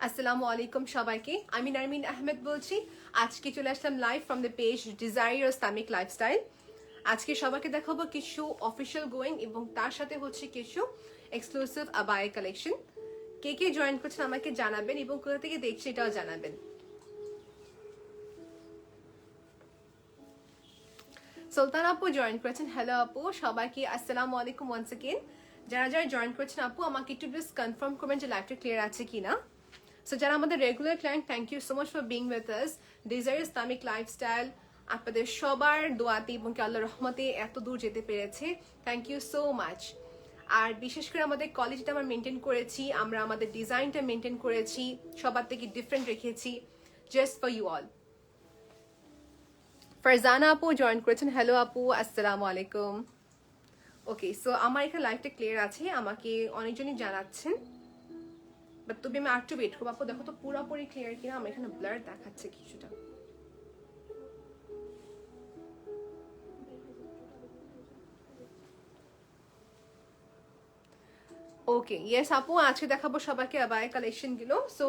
আসসালামু আলাইকুম সবাইকে। আমি নারমিন আহমেদ বলছি। আজকে চলে আসলাম live from the page Desire Islamic Lifestyle. আজকে সবাইকে দেখাবো কিছু অফিসিয়াল গোয়িং এবং তার সাথে হচ্ছে কিছু এক্সক্লুসিভ আবায়া কালেকশন। কে কে জয়েন করছেন আমাকে জানাবেন এবং কোথা থেকে দেখছেন এটাও জানাবেন। সুলতান আপু জয়েন করেছেন, হ্যালো আপু সবাইকে আসসালামু আলাইকুম ওয়ান্স अगेन। যারা যারা জয়েন করেছেন আপু আমাকে একটু প্লিজ কনফার্ম করবেন যে লাইভটা ক্লিয়ার আছে কিনা। সো যারা আমাদের regular client, thank you so much for being with us. Desire Islamic Lifestyle আপনাদের সবার দোয়াতে এবং কি আল্লাহর রহমতে এত দূর যেতে পেরেছে, থ্যাংক ইউ সো মাচ। আর বিশেষ করে আমাদের কোয়ালিটিটা আমরা মেনটেন করেছি, আমরা আমাদের ডিজাইনটা মেনটেন করেছি, সবার থেকে ডিফারেন্ট রেখেছি, just for you all. Farzana আপু জয়েন করেছেন, হ্যালো আপু আসসালামু আলাইকুম। ওকে, সো আমার এখানে লাইভটা ক্লিয়ার আছে, আমাকে অনেকজনই জানাচ্ছেন, বাট তবে আমি আরেকটু ওয়েট করবো। আপু দেখো তো পুরোপুরি ক্লিয়ার কিনা, আমার এখানে ব্লার দেখাচ্ছে কিছুটা। ওকে, ইয়েস আপু আজকে দেখাবো সবাইকে আবায়া কালেকশন গুলো। সো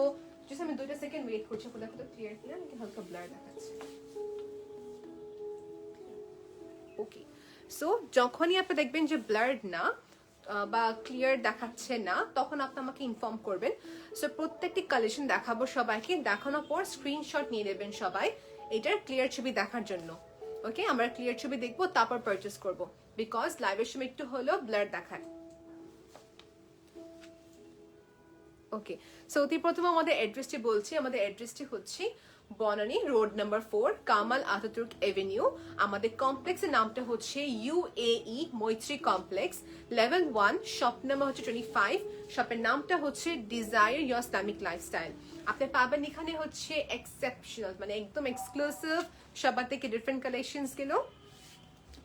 জাস্ট আমি 2টা সেকেন্ড ওয়েট করছি। আপু দেখো তো ক্লিয়ার কিনা, নাকি হালকা ব্লার দেখাচ্ছে। ওকে, সো যখনই আপনি দেখবেন যে ব্লার্ড না বা ক্লিয়ার দেখাচ্ছে না, তখন আপনি আমাকে ইনফর্ম করবেন। সো প্রত্যেকটি কালেকশন দেখাবো সবাইকে, দেখানোর পর স্ক্রিনশট নিয়ে নেবেন সবাই এটার ক্লিয়ার ছবি দেখার জন্য। ওকে, আমরা ক্লিয়ার ছবি দেখবো তারপর পারচেস করব, বিকজ লাইভের সময় একটু হলেও ব্লার দেখায়। ওকে, সো অতি প্রথমে আমাদের অ্যাড্রেসটি বলছি। আমাদের অ্যাড্রেসটি হচ্ছে Banani road number 4, Kamal Ataturk Avenue. আমাদের কমপ্লেক্সের নামটা হচ্ছে UAE মৈত্রী কমপ্লেক্স, লেভেল 1, শপ নাম্বার হচ্ছে 25। শপের নামটা হচ্ছে ডিজায়ার ইয়োর ইসলামিক লাইফস্টাইল। আপনি পাবেন এখানে হচ্ছে এক্সেপশনাল, মানে একদম এক্সক্লুসিভ সবার থেকে ডিফারেন্ট কালেকশনস গুলো।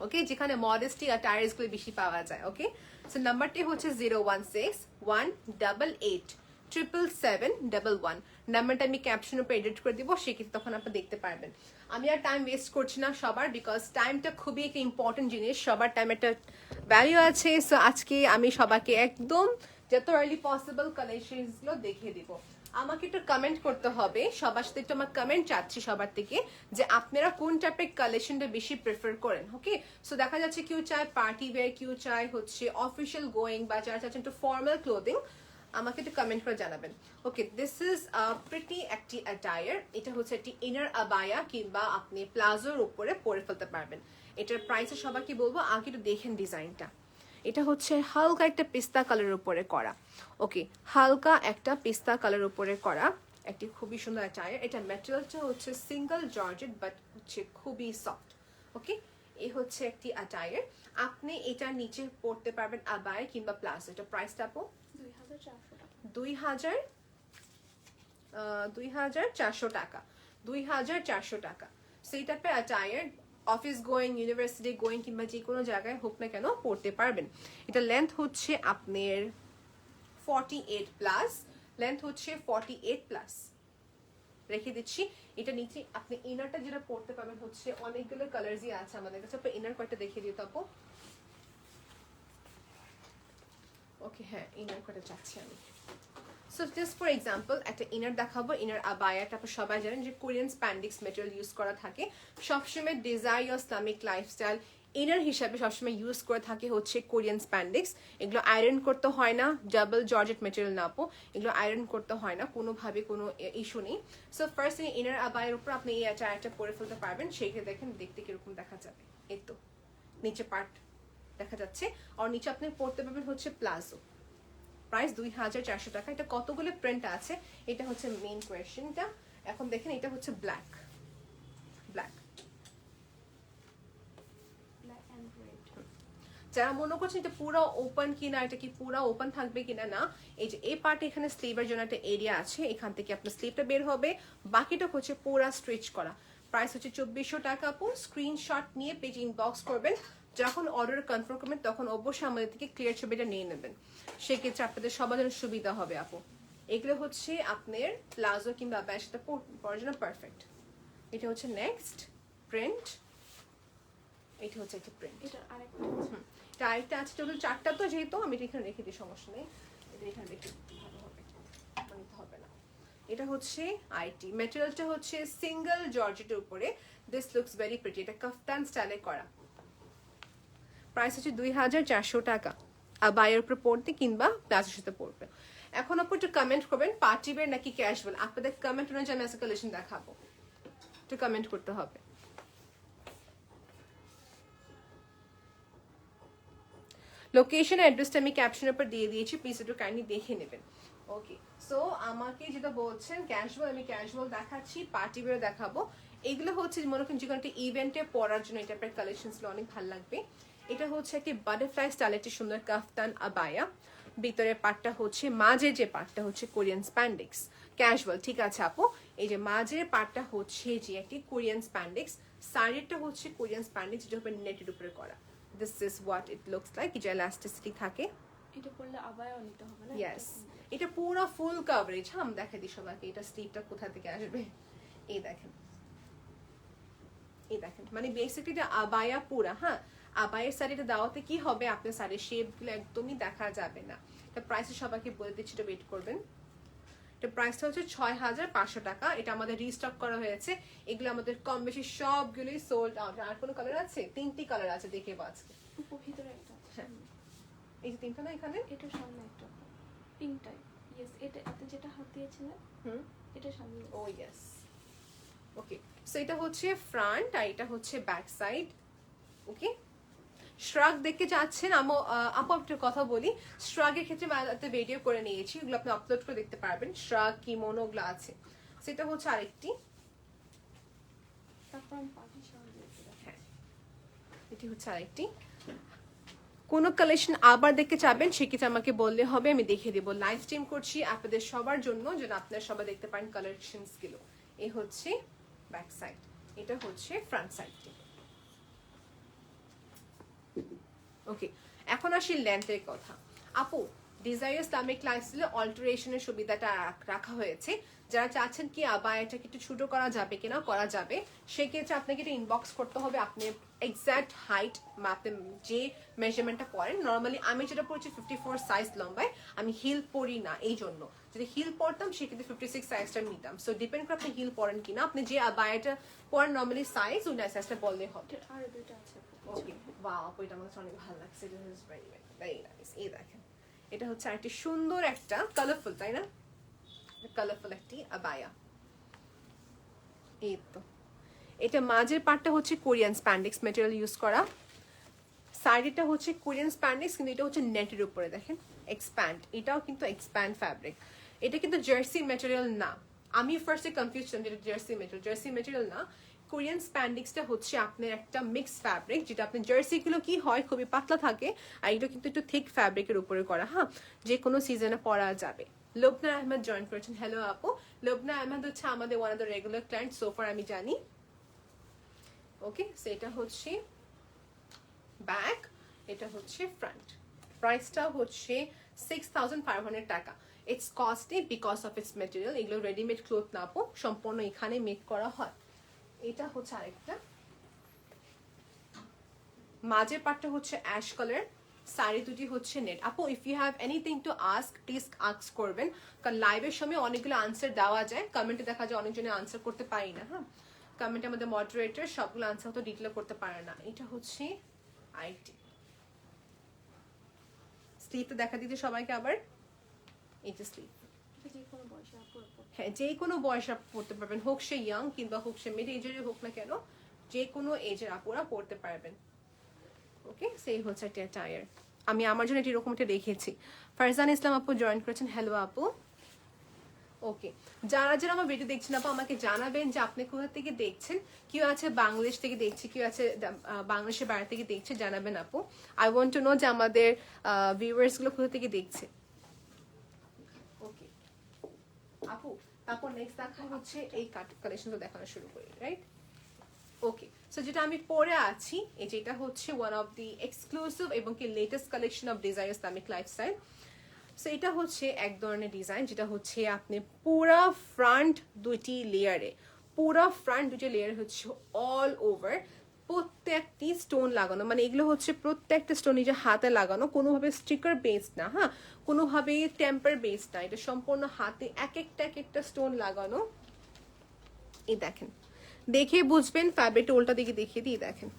ওকে, যেখানে মডেস্টি আর টায়ার্স গুলো বেশি পাওয়া যায়। ওকে, সো নাম্বারটি হচ্ছে 016-188-77711। নাম্বারটা আমি ক্যাপশন উপর এডিট করে দিব, সেক্ষেত্রে তখন আপনি দেখতে পারবেন। আমি আর টাইম ওয়েস্ট করছি না সবার, বিকজ টাইমটা খুবই একটা ইম্পর্টেন্ট জিনিস, সবার টাইম একটা ভ্যালু আছে। সো আজকে আমি সবাইকে একদম যত আর্লি পসিবল কালেকশনস গুলো দেখিয়ে দিব। আমাকে একটু কমেন্ট করতে হবে, সবার সাথে একটু আমার কমেন্ট চাচ্ছি সবার থেকে, যে আপনারা কোন টাইপের কালেকশনটা বেশি প্রেফার করেন। ওকে, সো দেখা যাচ্ছে কেউ চায় পার্টি ওয়্যার, কেউ চায় হচ্ছে অফিসিয়াল গোয়িং, বা যারা চাচ্ছেন একটু ফর্মাল ক্লোদিং, আমাকে একটু কমেন্ট করে জানাবেন। ওকে, দিস ইজ প্রিটি একটি অ্যাটায়ার। এটা হচ্ছে একটি ইনার আবায়া কিংবা আপনি প্লাজোর উপরে পরে ফেলতে পারবেন। এটার প্রাইসে সবাইকে বলবো, আগে একটু দেখেন ডিজাইনটা। এটা হচ্ছে হালকা একটা পিস্তা কালারের উপরে করা। ওকে, হালকা একটা পিস্তা কালারের উপরে করা একটি খুবই সুন্দর অ্যাটায়ার। এটা ম্যাটেরিয়ালটা হচ্ছে সিঙ্গেল জর্জেট, বাট হচ্ছে খুবই সফট। ওকে, এই হচ্ছে একটি অ্যাটায়ার। আপনি এটা নিচে পড়তে পারবেন আবায়া কিংবা প্লাজো। এটা প্রাইসটা আপু 2400 টাকা। 2400 টাকা। সেই টাইপের attire office going, university going কিংবা যে কোনো জায়গায় হোক না কেন পড়তে পারবেন। এটা লেন্থ হচ্ছে আপনার 48+, লেন্থ হচ্ছে 48+। রেখে দিচ্ছি। এটা নিচে আপনি ইনারটা যেটা পড়তে পারবেন হচ্ছে অনেকগুলো কালারসই আছে আমাদের কাছে। আপনি ইনার কয়টা দেখিয়ে দিতে আপু। ওকে, হ্যাঁ ইনার কয়টা চাচ্ছি আমি। সো জাস্ট ফর এক্সাম্পল একটা ইনার দেখাবো। ইনার আবায়াটা আপনি সবাই জানেন যে কোরিয়ান স্প্যান্ডিক্স মেটেরিয়াল ইউজ করা থাকে। সবসময় ডিজায়ার ইসলামিক লাইফস্টাইল ইনার হিসাবে সবসময় ইউজ করে থাকে হচ্ছে কোরিয়ান স্প্যান্ডিক্স। এগুলো আয়রন করতে হয় না, ডাবল জর্জেট মেটেরিয়াল না আপু, এগুলো আয়রন করতে হয় না, কোনোভাবে কোনো ইস্যু নেই। সো ফার্স্ট ইনার আবায়ের উপর আপনি এই একটা পরে ফেলতে পারবেন। সেইখানে দেখেন দেখতে কিরকম দেখা যাবে। এই তো নিচে পার্ট দেখা যাচ্ছে, আর নিচে আপনি পড়তে পারবেন হচ্ছে প্লাজো। প্রাইস 2400 টাকা। এটা কতগুলো প্রিন্ট আছে এটা হচ্ছে মেইন কোয়েশ্চেনটা। এখন দেখেন এটা হচ্ছে ব্ল্যাক এন্ড রেড। যারা মনে করছেন এটা পুরো ওপেন কিনা, এটা কি পুরো ওপেন থাকবে কিনা, না, এই যে এই পার্টে এখানে স্লিভের জন্য একটা এরিয়া আছে, এখান থেকে আপনার স্লিভটা বের হবে, বাকিটা হচ্ছে পুরো স্ট্রেচ করা। প্রাইস হচ্ছে 2400 টাকা আপু। স্ক্রিনশট নিয়ে পেজ ইনবক্স করবেন, যখন অর্ডার কনফার্ম করবেন তখন অবশ্যই আমাদের থেকে ক্লিয়ার ছবিটা নিয়ে নেবেন, সেক্ষেত্রে আপনাদের সবার জন্য সুবিধা হবে আপু। এগুলো হচ্ছে আপনার প্লাজো কিংবা আবায়ার সাথে পরার জন্য পারফেক্ট। এটা হচ্ছে নেক্সট প্রিন্ট। এটা হচ্ছে একটা প্রিন্ট। এটা আরেকটা আছে, টোটাল 4টা। তো যেহেতু আমি এটা এখানে রেখে দিই, সমস্যা নেই, এটা এখানে রেখে ভালো হবে, নিতে হবে না। এটা হচ্ছে আইটি, ম্যাটেরিয়ালটা হচ্ছে সিঙ্গেল জর্জেটের উপরে। দিস লুকস ভেরি প্রিটি, এটা কাফতান স্টাইলে করা। প্রাইস হচ্ছে 2400 টাকা। আবায়ের উপরে পড়তে কিংবা প্লাজোর সাথে পড়বে। এখন আপু একটু কমেন্ট করবেন পার্টি ওয়্যার নাকি ক্যাজুয়াল, আপনাদের কমেন্ট অনুযায়ী আমি কালেকশন দেখাবো, একটু কমেন্ট করতে হবে। লোকেশন অ্যাড্রেসটা আমি ক্যাপশনের উপর দিয়ে দিয়েছি, প্লিজ একটু কাইন্ডলি দেখে নেবেন। ওকে, সো আমাকে যেটা বলছেন ক্যাজুয়াল, আমি ক্যাজুয়াল দেখাচ্ছি, পার্টি ওয়্যার দেখাবো। এগুলো হচ্ছে মনে করেন যে কোনো একটা ইভেন্টে পরার জন্য এই টাইপের কালেকশনসগুলো অনেক ভালো লাগবে। এটা হচ্ছে একটি বাটারফ্লাই স্টাইল, একটি সুন্দর কাফতান আবায়া। ভিতরের পার্টটা হচ্ছে, মাঝে যে পার্টটা হচ্ছে কোরিয়ান স্প্যান্ডেক্স, ক্যাজুয়াল, ঠিক আছে আপু। এই যে মাঝের পার্টটা হচ্ছে যে একটি কোরিয়ান স্প্যান্ডেক্স, সাইডেরটা হচ্ছে কোরিয়ান স্প্যান্ডেক্স, যেটা হবে নেটের উপরে করা। This is what it looks like, যে ইলাস্টিসিটি থাকে। এটা পড়লে আবায়াও নিতে হবে না? ইয়েস, এটা পুরো ফুল কভারেজ। হ্যাঁ, আমি দেখাই দিই সবাইকে এটা স্লিভটা কোথা থেকে আসবে। এই দেখেন, এই দেখেন, মানে বেসিকলি এটা আবায়া পুরা। হ্যাঁ, আবায়ের শাড়িটা দেওয়াতে কি হবে, আপনার শাড়ির শেপগুলো একদমই দেখা যাবে না। এটা প্রাইসে সবাইকে বলে দিচ্ছি, এটা ওয়েট করবেন। এটা প্রাইসটা হচ্ছে 6500 টাকা। এটা আমাদের রিস্টক করা হয়েছে। এগুলো আমাদের কম বেশি সবগুলোই সোল্ড আউট। আর কোনো কালার আছে? 3টি কালার আছে, দেখে আজকে। ভিতরে একটা আছে। হ্যাঁ, এই যে 3টা না এখানে, এটা সামনে একটা পিঙ্ক টাইপ। ইয়েস, এটা আপনি যেটা হাত দিয়েছিলেন এটা সামনে। ও ইয়েস, ওকে। সো এটা হচ্ছে ফ্রন্ট আর এটা হচ্ছে ব্যাক সাইড। ওকে, শ্রাগ দেখতে চাচ্ছেন আপু একটা কথা বলি, শ্রাগের ক্ষেত্রে একটা ভিডিও করে নিয়েছি, ওগুলো আপনি আপলোড করে দেখতে পারবেন। শ্রাগ কিমোনো ওগুলো আছে। সেটা হচ্ছে আরেকটি, তারপর আমি পাটি শাড়ি দিয়েছিলাম। হ্যাঁ, এটি হচ্ছে আরেকটি। কোনো কালেকশন আবার দেখতে চাবেন সেক্ষেত্রে আমাকে বললে হবে, আমি দেখিয়ে দেবো। লাইভ স্ট্রিম করছি আপনাদের সবার জন্য, যেন আপনারা সবাই দেখতে পারেন কালেকশনসগুলো। এই হচ্ছে ব্যাক সাইড, এটা হচ্ছে ফ্রন্ট সাইডটি। ওকে, এখন আসি লেন্থের কথা। আপু, ডিজায়ার ইসলামিক লাইফস্টাইলে অল্টারেশনের সুবিধাটা রাখা হয়েছে। যারা চাচ্ছেন কি আবায়াটাকে একটু ছোট করা যাবে কিনা, করা যাবে, সেক্ষেত্রে আপনাকে এটা ইনবক্স করতে হবে। আপনি এক্স্যাক্ট হাইট আপনি যে মেজারমেন্টটা পরেন, নর্মালি আমি যেটা পড়ছি 54 সাইজ লম্বায়, আমি হিল পরি না, এই জন্য যদি হিল পরতাম সেক্ষেত্রে 56 সাইজটা নিতাম। সো ডিপেন্ড করে আপনি হিল পরেন কিনা, আপনি যে আবায়াটা পরেন নর্মালি সাইজ, ওই সাইজটা বললে হবে। আর দুটো আছে। ওকে, ওয়াও, এটা আমার অনেক ভালো লাগছে, এটা ইজ ভেরি ভেরি নাইস। এই দেখেন, এটা হচ্ছে আরেকটি সুন্দর একটা কালারফুল, তাই না, কালারফুল একটি আবায়া। এই তো, এটা মাঝের পার্টটা হচ্ছে কোরিয়ান স্প্যান্ডেক্স ম্যাটেরিয়াল ইউজ করা, সাইডেরটা হচ্ছে কোরিয়ান স্প্যান্ডেক্স, কিন্তু এটা হচ্ছে নেটের উপরে দেখেন এক্সপ্যান্ড, এটাও কিন্তু এক্সপ্যান্ড ফ্যাব্রিক। এটা কিন্তু জার্সি ম্যাটেরিয়াল না, আমি ফার্স্টে কনফিউজ ছিলাম যেটা জার্সি ম্যাটেরিয়াল, জার্সি ম্যাটেরিয়াল না। কোরিয়ান স্প্যান্ডেক্সটা হচ্ছে আপনার একটা মিক্স ফ্যাব্রিক, যেটা আপনার জার্সিগুলো কি হয় খুবই পাতলা থাকে, আর এটা কিন্তু একটু থিক ফ্যাব্রিকের উপরে করা। হ্যাঁ, যে কোনো সিজনে পরা যাবে। লোবনা আহমেদ জয়েন করেছেন, হ্যালো আপু। লোবনা আহমেদ হচ্ছে আমাদের one of the regular client সোফার, আমি জানি। ওকে, সেটা হচ্ছে ব্যাক, এটা হচ্ছে ফ্রন্ট। প্রাইসটা হচ্ছে 6500 টাকা। It's costly because of its material. এগুলো রেডিমেড ক্লোথ না আপু, সম্পূর্ণ এখানে মেক করা হয়। এটা হচ্ছে আরেকটা, মাঝের পার্টটা হচ্ছে অ্যাশ কালার, শাড়ি দুটি হচ্ছে নেট। আপু, if you have anything to ask please ask করবেন, কারণ লাইভের সময় অনেকগুলো আনসার দেওয়া যায়, কমেন্টে দেখা যায় অনেকজনে আনসার করতে পারি না। হ্যাঁ, কমেন্টে আমাদের মডারেটর সবগুলো আনসার হয়তো ডিটেল করতে পারে না। এটা হচ্ছে আইটি, স্লিভটা দেখা দিতে সবাইকে আবার, এই যে স্লিভ। যে কোনো বয়সে আপুরা পড়তে হ্যাঁ, যে কোনো বয়স পড়তে পারবেন, হোক সে ইয়াং কিংবা হোক সে মিড এজের হোক না কেন, যে কোনো এজের আপুরা পড়তে পারবেন। ওকে, সেই হচ্ছে একটা টায়ার। আমি আমার জন্য এরকম একটা রেখেছি। ফারজান ইসলাম আপু জয়েন করেছেন, হ্যালো আপু। ওকে, যারা যারা আমার ভিডিও দেখছেন আপু আমাকে জানাবেন যে আপনি কোথা থেকে দেখছেন, কেউ আছে বাংলাদেশ থেকে দেখছে, কেউ আছে বাংলাদেশের বাইরে থেকে দেখছে, জানাবেন আপু। আই ওয়ান্ট টু নো যে আমাদের ভিউয়ার্স গুলো কোথা থেকে দেখছে। ওকে আপু, তারপর নেক্সট দেখা হচ্ছে এই কালেকশনটা দেখানো শুরু করি, রাইট? ওকে, সো যেটা আমি পরে আছি, এই যেটা হচ্ছে ওয়ান অফ দি এক্সক্লুসিভ এবং কি latest collection of desire Islamic lifestyle. So এটা হচ্ছে এক ধরনের ডিজাইন, যেটা হচ্ছে আপনি পুরা ফ্রন্ট দুটি লেয়ারে, পুরা ফ্রন্ট দুটি লেয়ার হচ্ছে অল ওভার প্রত্যেকটি স্টোন লাগানো, মানে এগুলো হচ্ছে প্রত্যেকটা স্টোন নিজের হাতে লাগানো, কোনোভাবে স্টিকার বেসড না, হ্যাঁ, কোনোভাবে টেম্পার বেসড না, এটা সম্পূর্ণ হাতে এক একটা স্টোন লাগানো। এই দেখেন, দেখে বুঝবেন, ফ্যাব্রিকটা উল্টা দিকে দেখিয়ে দিই, দেখেন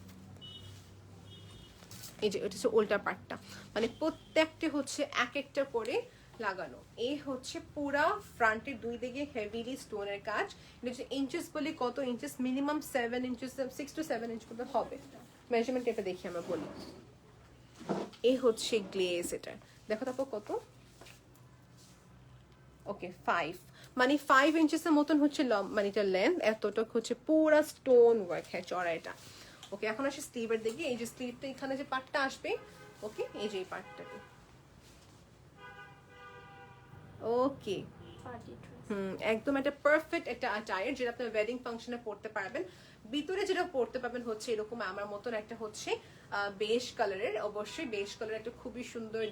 এই যে এটা হচ্ছে উল্টা পাটটা, মানে প্রত্যেকটা হচ্ছে এক একটা করে লাগানো। এই হচ্ছে পুরা ফ্রন্টের দুই দিকে হেভিলি স্টোনের কাজ। এটা হচ্ছে ইঞ্চেস বলে কত inches, minimum 7 inches, 6 to 7 inch মতো হবে। মেজারমেন্ট এটা দেখি আমরা বলি। এই হচ্ছে গ্লেজ, এটা দেখো তারপর কত, ওকে 5, মানে 5 ইঞ্চেসের মতন হচ্ছে মানে এটা লেন্থ, এতটুক হচ্ছে পুরা স্টোন ওয়ার্ক, হ্যাঁ চড়া এটা। ওকে, এখন আসে স্লিভের দিকে। এই যে স্লিভটা এখানে যে পার্টটা আসবে, ওকে, এই যে এই পার্টটাতে, ওকে একদম একটা পারফেক্ট একটা অ্যাটায়ার, যেটা আপনার ওয়েডিং ফাংশনে পড়তে পারবেন। ভিতরে যেটা পড়তে পারবেন হচ্ছে এরকম আমার মতন একটা হচ্ছে বেজ কালারের, অবশ্যই বেজ কালারের একটা খুবই সুন্দর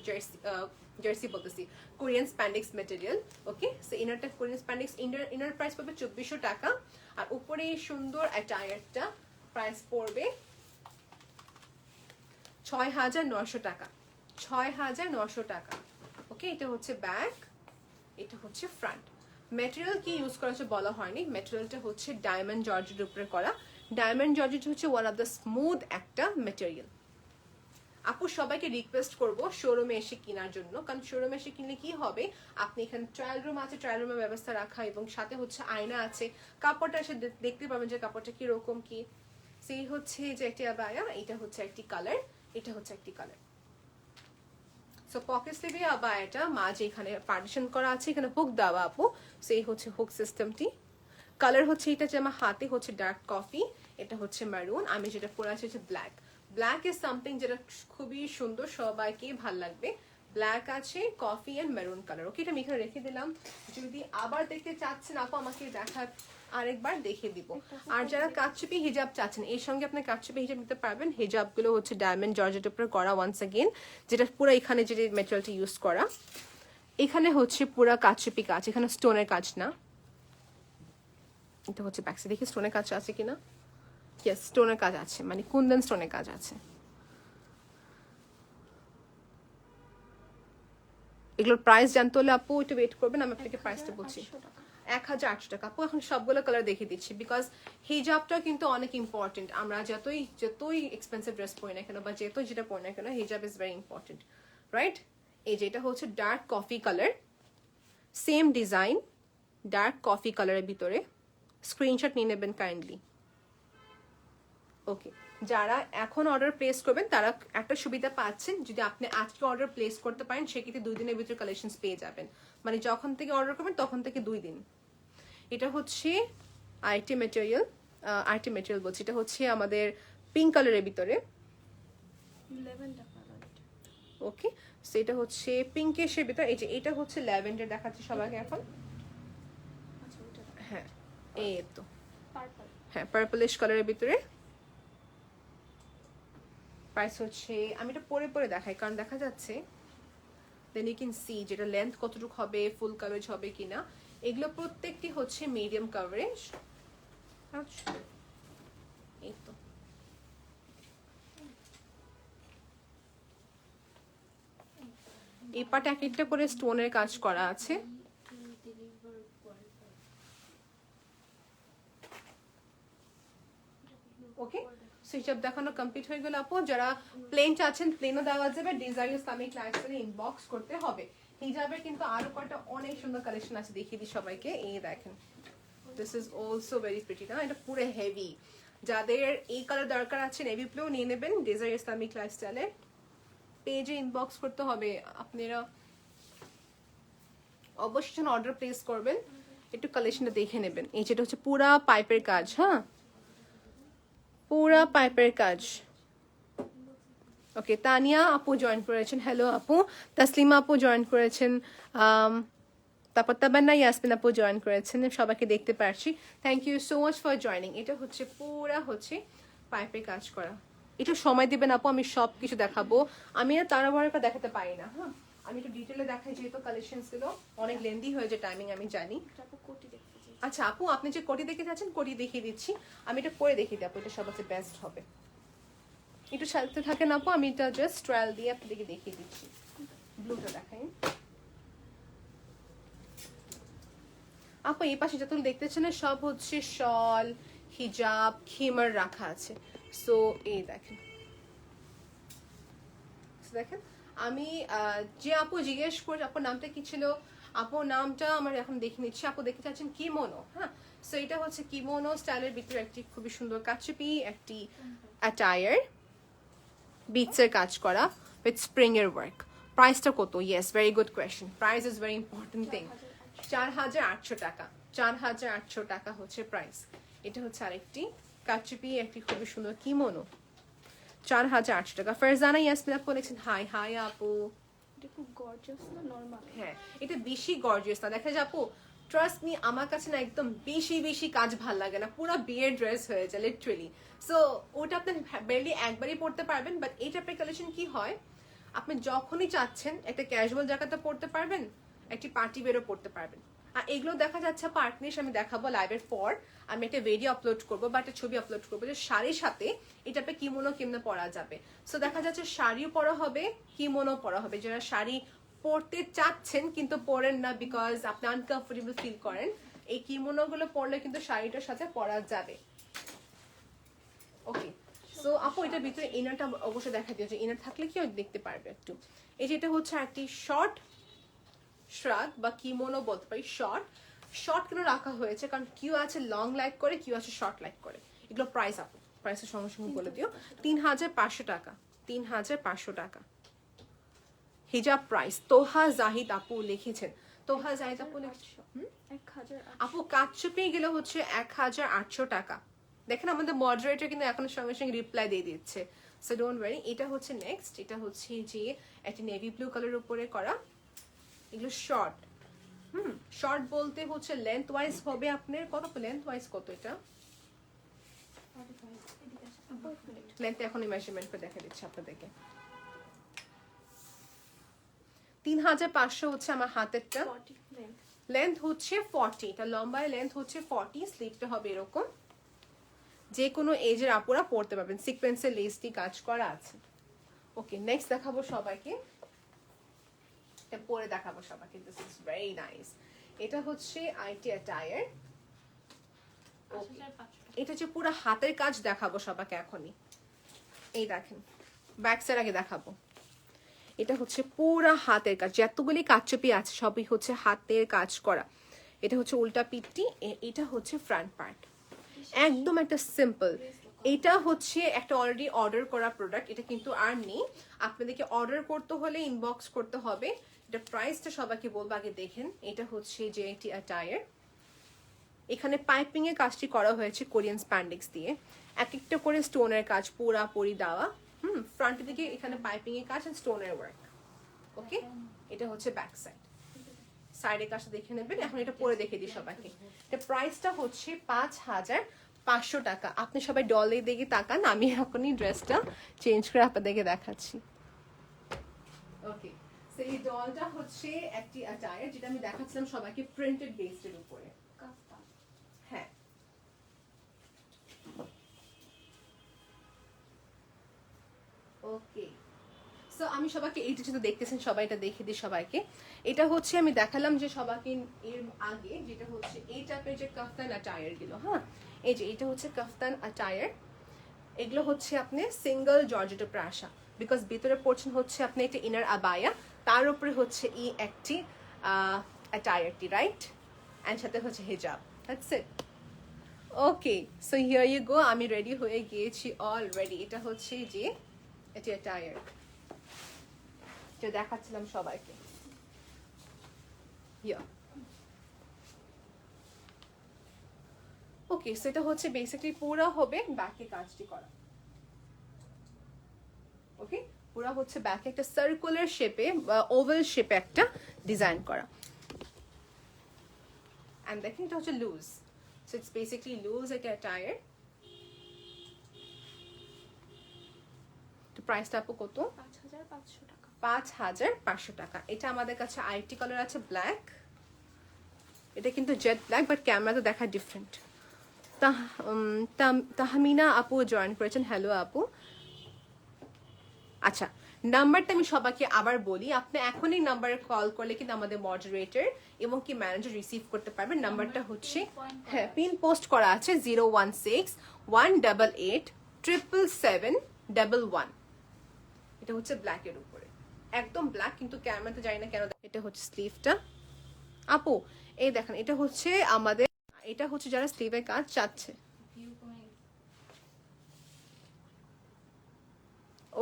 জার্সি বলতেছি, Korean spandex material. Okay, so ইনারটা কোরিয়ান স্প্যান্ডেক্স, ইনার প্রাইস পড়বে 2400 টাকা, আর উপরে এই সুন্দর অ্যাটায়ারটা প্রাইস পড়বে 6900 টাকা, 6900 টাকা। ওকে, এটা হচ্ছে ব্যাক, এটা হচ্ছে ফ্রন্ট। ম্যাটেরিয়াল কি ইউজ করা হচ্ছে বলা হয়নি, ম্যাটেরিয়ালটা হচ্ছে ডায়মন্ড জর্জেটের উপরে করা। ডায়মন্ড জর্জেট হচ্ছে ওয়ান অফ দ্য স্মুথ একটা ম্যাটেরিয়াল। আপু সবাইকে রিকোয়েস্ট করব শোরুমে এসে কেনার জন্য, কারণ শোরুমে এসে কিনলে কি হবে, আপনি এখানে ট্রায়াল রুম আছে, ট্রায়াল রুমের ব্যবস্থা রাখা, এবং সাথে হচ্ছে আয়না আছে, কাপড়টা এসে দেখতে পাবেন যে কাপড়টা কিরকম কি। সেই হচ্ছে যে একটি আবায়া, এটা হচ্ছে একটি কালার, এটা হচ্ছে একটি কালার। সো পকেট স্লিভে আবায়াটা মাঝে এখানে পার্টিশন করা আছে, এখানে হুক দেওয়া আপু, সেই হচ্ছে হুক সিস্টেমটি। কালার হচ্ছে এটা যে আমার হাতে হচ্ছে ডার্ক কফি, এটা হচ্ছে মারুন, আমি যেটা পরে আছি হচ্ছে ব্ল্যাক। ব্ল্যাক ইজ সামথিং যেটা খুবই সুন্দর, সবাইকে ভাল লাগবে। ব্ল্যাক আছে, কফি অ্যান্ড মেরুন কালার। ওকে, এটা আমি এখানে রেখে দিলাম, যদি আবার দেখতে চাচ্ছেন আপু আমাকে দেখার আরেকবার দেখিয়ে দিব। আর যারা কাটচুপি হিজাব চাচ্ছেন, এর সঙ্গে আপনি কাটচুপি হিজাব নিতে পারবেন। হিজাবগুলো হচ্ছে ডায়মন্ড জর্জেটের উপরে করা, ওয়ান্স अगेन, যেটা পুরো এখানে যে ম্যাটেরিয়ালটা ইউজ করা, এখানে হচ্ছে পুরো কাটচুপি কাজ, এখানে স্টোনের কাজ না। এটা হচ্ছে ব্যাক সাইড, দেখি স্টোনের কাজ আছে কিনা। ইয়েস, স্টোনের কাজ আছে, মানে কুন্দন স্টোনের কাজ আছে। এগুলোর প্রাইস জানতে হলে আপু একটু ওয়েট করবেন, আমি আপনাকে প্রাইসটা বলছি। 1800 টাকা আপু। এখন সবগুলো কালার দেখিয়ে দিচ্ছি, বিকজ হিজাবটা কিন্তু অনেক ইম্পর্টেন্ট। আমরা যতই এক্সপেন্সিভ ড্রেস পরি না কেন, বা যেটা পরি না কেন, হিজাব ইজ ভেরি ইম্পর্টেন্ট, রাইট? এই যে এটা হচ্ছে dark coffee colour, same design, dark coffee কালারের ভিতরে। স্ক্রিনশট নিয়ে নেবেন কাইন্ডলি। ওকে, যারা এখন অর্ডার প্লেস করবেন তারা একটা সুবিধা পাচ্ছেন, যদি আপনি আজকে অর্ডার প্লেস করতে পারেন সেক্ষেত্রে 2 দিনের ভিতরে কালেকশনস পেয়ে যাবেন, মানে যখন থেকে অর্ডার করবেন তখন থেকে 2 দিন। এটা হচ্ছে আইটি ম্যাটেরিয়াল বলছি, এটা হচ্ছে আমাদের পিঙ্ক কালারের ভিতরে। ওকে, সো এটা হচ্ছে পিঙ্কেশের ভিতরে। এই যে এটা হচ্ছে ল্যাভেন্ডার দেখাচ্ছি সবাইকে এখন। হ্যাঁ, এই তো, হ্যাঁ পার্পলিশ কালারের ভিতরে। প্রাইস হচ্ছে, আমি এটা পরে দেখাই কারণ দেখা যাচ্ছে, দেন ইউ ক্যান সি যেটা লেন্থ কতটুকু হবে, ফুল কভারেজ হবে কিনা। এগুলো প্রত্যেকটি হচ্ছে মিডিয়াম কভারেজ। আচ্ছা, এই তো এই পাটে এক একটা করে স্টোনের কাজ করা আছে। ওকে, সুইচ দেখানো কমপ্লিট হয়ে গেল আপু। যারা প্লেন চাচ্ছেন প্লেনও দেওয়া যাবে, ডিজাইন ইসলামিক লাইফস্টাইলে ইনবক্স করতে হবে। হিজাবের কিন্তু আরো কয়টা অনেক সুন্দর কালেকশন আছে, দেখিয়ে দিই সবাইকে। এই দেখেন, this is also very pretty না, এটা পুরো হেভি। যাদের এই কালার দরকার আছে নেভি ব্লু নিয়ে নেবেন, ডিজাইন ইসলামিক লাইফস্টাইলে পেজে ইনবক্স করতে হবে। আপনারা অবশ্যই যখন অর্ডার প্লেস করবেন একটু কালেকশনটা দেখে নেবেন। এই যেটা হচ্ছে পুরা পাইপের কাজ, হ্যাঁ পুরা পাইপের কাজ। ওকে, তানিয়া আপু জয়েন করেছেন, হ্যালো আপু। তাসলিমা আপু জয়েন করেছেন, তারপর তাবান্না ইয়াসমিন আপু জয়েন করেছেন, সবাইকে দেখতে পারছি। Thank you so much for joining. এটা হচ্ছে পুরা হচ্ছে পাইপের কাজ করা। একটু সময় দিবেন আপু, আমি সব কিছু দেখাবো। আমি আর তাড়াহুড়ো দেখাতে পারি না, হ্যাঁ আমি একটু ডিটেলে দেখাই, যেহেতু কালেকশনস গুলো অনেক লেন্দি হয়ে যায় টাইমিং, আমি জানি। আচ্ছা আপু, আপনি যে কোটি দেখে যাচ্ছেন কোটি দেখিয়ে দিচ্ছি, আমি এটা পরে দেখিয়ে দিই আপু, এটা সবচেয়ে বেস্ট হবে। একটু সাথে থাকেন আপু, আমি এটা জাস্ট ট্রায়াল দিয়ে আপনাদেরকে দেখিয়ে দিচ্ছি। ব্লুটা দেখাই আপু, এই পাশে যতগুলো দেখতেছেন সব হচ্ছে শল, হিজাব, খিমার রাখা আছে। সো এই দেখেন, দেখেন আমি যে আপু জিজ্ঞেস করি আপুর নামটা কি ছিল, আপুর নামটা আমার এখন দেখে নিচ্ছি। আপু দেখতে চাচ্ছেন কিমোনো, হ্যাঁ। সো এটা হচ্ছে কিমোনো স্টাইলের ভিতরে একটি খুবই সুন্দর কাচুপি একটি অ্যাটায়ার, বিটসের কাজ করা উইথ স্প্রিং এর ওয়ার্ক। প্রাইসটা কত? Yes, very good question. Price is very important thing. 4800 টাকা, 4800 টাকা হচ্ছে প্রাইস। এটা হচ্ছে আরেকটি কাচুপি একটি খুবই সুন্দর কিমোনো, 4800 টাকা। ফারজানা ইয়াসমিন আপু বলেছেন হাই হাই আপু। এটা খুব গর্জিয়াস না নরমাল? হ্যাঁ, এটা বেশি গর্জিয়াস না। দেখা যায় আপু, ট্রাস্ট মি, আমার কাছে না একদম বেশি বেশি কাজ ভাল লাগে না, পুরো বিয়ের ড্রেস হয়ে যায় লিটারালি। সো ওটা আপনি বেরলি একবারই পড়তে পারবেন, বাট এই টাইপের কালেকশন কি হয়, আপনি যখনই চাচ্ছেন একটা ক্যাজুয়াল জায়গাতে পড়তে পারবেন, একটি পার্টি বেরও পড়তে পারবেন। আর এগুলো দেখা যাচ্ছে পার্টনিশ আমি দেখাবো লাইভের পর, আমি একটা ভিডিও আপলোড করবো বা একটা ছবি আপলোড করবো যে শাড়ির সাথে এটা কিমোনো কেমনে পরা যাবে। সো দেখা যাচ্ছে শাড়িও পরা হবে, কিমোনো পরা হবে। যারা শাড়ি পরতে চাচ্ছেন কিন্তু পরেন না বিকজ আপনি আনকমফোর্টেবল ফিল করেন, এই কিমোনো গুলো পরলে কিন্তু শাড়িটার সাথে পরা যাবে। ওকে, সো আপু এটার ভিতরে ইনারটা অবশ্যই দেখা দিয়েছে, ইনার থাকলে কি দেখতে পারবে একটু। এই যে এটা হচ্ছে একটি শর্ট শ্রাগ বা কিমোনো বলতে পারি। শর্ট শর্ট কেন রাখা হয়েছে, কারণ কিউ আছে লং লাইক করে, কিউ আছে শর্ট লাইক করে। এগুলো প্রাইস আপু, প্রাইসের সঙ্গে সঙ্গে বলে দিও। 3500 টাকা, 3500 টাকা হিজাব প্রাইস। তোহা জাহিদ আপু লিখেছেন, তোহা জাহিদ আপু লিখেছেন 1000 আপু কাচ্চুপি গেলে হচ্ছে 1800 টাকা। দেখেন আমাদের মডারেটর কিন্তু এখন সঙ্গে সঙ্গে রিপ্লাই দিয়ে দিচ্ছে, সো ডোন্ট ওয়ারি। এটা হচ্ছে নেক্সট, এটা হচ্ছে যে একটা নেভি ব্লু কালার উপরে করা, এগুলো শর্ট। শর্ট বলতে হচ্ছে লেন্থ ওয়াইজ হবে আপনার কত, লেন্থ ওয়াইজ কত, এটা 45 লেন্থ এখন মেজারমেন্ট করে দেখা দিচ্ছে আপনাদেরকে। 3500 হচ্ছে আমার হাতেরটা, লেন্থ হচ্ছে 40, এটা লম্বায় লেন্থ হচ্ছে 40, স্লিপটা হবে এরকম। যে কোনো এজের আপুরা পড়তে পারবেন, সিকোয়েন্সের লেস দিয়ে কাজ করা আছে। ওকে, নেক্সট দেখাবো সবাইকে, এটা পরে দেখাবো সবাইকে। This is very nice. এটা হচ্ছে আইটি অ্যাটায়ার। এটা হচ্ছে পুরো হাতের কাজ দেখাবো সবাইকে এখনই। এই দেখেন, ব্যাক সাইড আগে দেখাবো। এটা হচ্ছে পুরো হাতের কাজ, যতগুলি কাচচুপি আছে সবই হচ্ছে হাতের কাজ করা। এটা হচ্ছে উল্টা পিঠটি, এটা হচ্ছে ফ্রন্ট পার্ট, একদম একটা সিম্পল। এটা হচ্ছে একটা অলরেডি অর্ডার করা প্রোডাক্ট, এটা কিন্তু আর নেই। আপনাদেরকে অর্ডার করতে হলে ইনবক্স করতে হবে। এটা প্রাইসটা সবাইকে বলবো, আগে দেখেন। এটা হচ্ছে যে একটি অ্যাটায়ার, এখানে পাইপিং এর কাজটি করা হয়েছে কোরিয়ান স্প্যান্ডেক্স দিয়ে, এক একটা করে স্টোনের কাজ পুরাপুরি দেওয়া। ফ্রন্টের দিকে এখানে পাইপিং এর কাজ আর স্টোনের ওয়ার্ক। ওকে, এটা হচ্ছে ব্যাক সাইড, সাইডের কাজটা দেখে নেবেন। এখন এটা পরে দেখে দিই সবাইকে। এটা প্রাইসটা হচ্ছে 5500 টাকা। আপনি সবাই ডলে দিকে তাকান, আমি এখনই ড্রেসটা চেঞ্জ করে আপনাদেরকে দেখাচ্ছি। ওকে, সো এই ডলটা হচ্ছে একটি অ্যাটায়ার, যেটা আমি দেখাচ্ছিলাম সবাইকে প্রিন্টেড বেসের উপরে। হ্যাঁ, ওকে। সো আমি সবাইকে এইটা যেটা দেখতেছেন সবাই এটা দেখে দিই সবাইকে। এটা হচ্ছে আমি দেখালাম যে সবাইকে এর আগে, যেটা হচ্ছে এই টাইপের যে কাফতান অ্যাটায়ার গুলো। হ্যাঁ, এই যে এটা হচ্ছে কাফতান অ্যাটায়ার, এগুলো হচ্ছে আপনি সিঙ্গেল জর্জেটের উপরে আসা, বিকজ ভিতরে পড়ছেন হচ্ছে আপনি একটা ইনার আবায়া, তার উপরে হচ্ছে এই একটি অ্যাটায়ারটি, রাইট, অ্যান্ড সাথে হচ্ছে হিজাব। That's it. Okay, so here you go, আমি রেডি হয়ে গিয়েছি অলরেডি। এটা হচ্ছে যে এটি অ্যাটায়ার, যে দেখাচ্ছিলাম সবাইকে। ওকে, সো এটা হচ্ছে বেসিক্যালি পুরো হবে ব্যাকে কাজটি করা। ওকে, পুরো হচ্ছে ব্যাকে একটা সার্কুলার শেপে বা ওভাল শেপে একটা ডিজাইন করা। এন্ড দেখেন এটা হচ্ছে loose, so it's basically loose এটা অ্যাটায়ার। তো প্রাইসটা আপু কত? 5500 টাকা। 5500 টাকা। এটা আমাদের কাছে আইটি কালার আছে ব্ল্যাক, এটা কিন্তু জেট ব্ল্যাক, বাট ক্যামেরাতে দেখা ডিফারেন্ট। তাহমিনা আপু জয়েন করেছেন, হ্যালো আপু। আচ্ছা, নাম্বারটা আমি সবাইকে আবার বলি, আপনি এখনই নাম্বারে কল করলে কিন্তু আমাদের মডারেটর এবং কি ম্যানেজার রিসিভ করতে পারবেন। নাম্বারটা হচ্ছে, হ্যাঁ পিন পোস্ট করা আছে 016-188-777-1। এটা হচ্ছে ব্ল্যাকের উপরে, একদম ব্ল্যাক, কিন্তু ক্যামেরাতে জানি না কেন। এটা হচ্ছে স্লিভটা আপু, এই দেখেন এটা হচ্ছে আমাদের, এটা হচ্ছে যারা স্লিভের কাজ চাচ্ছে।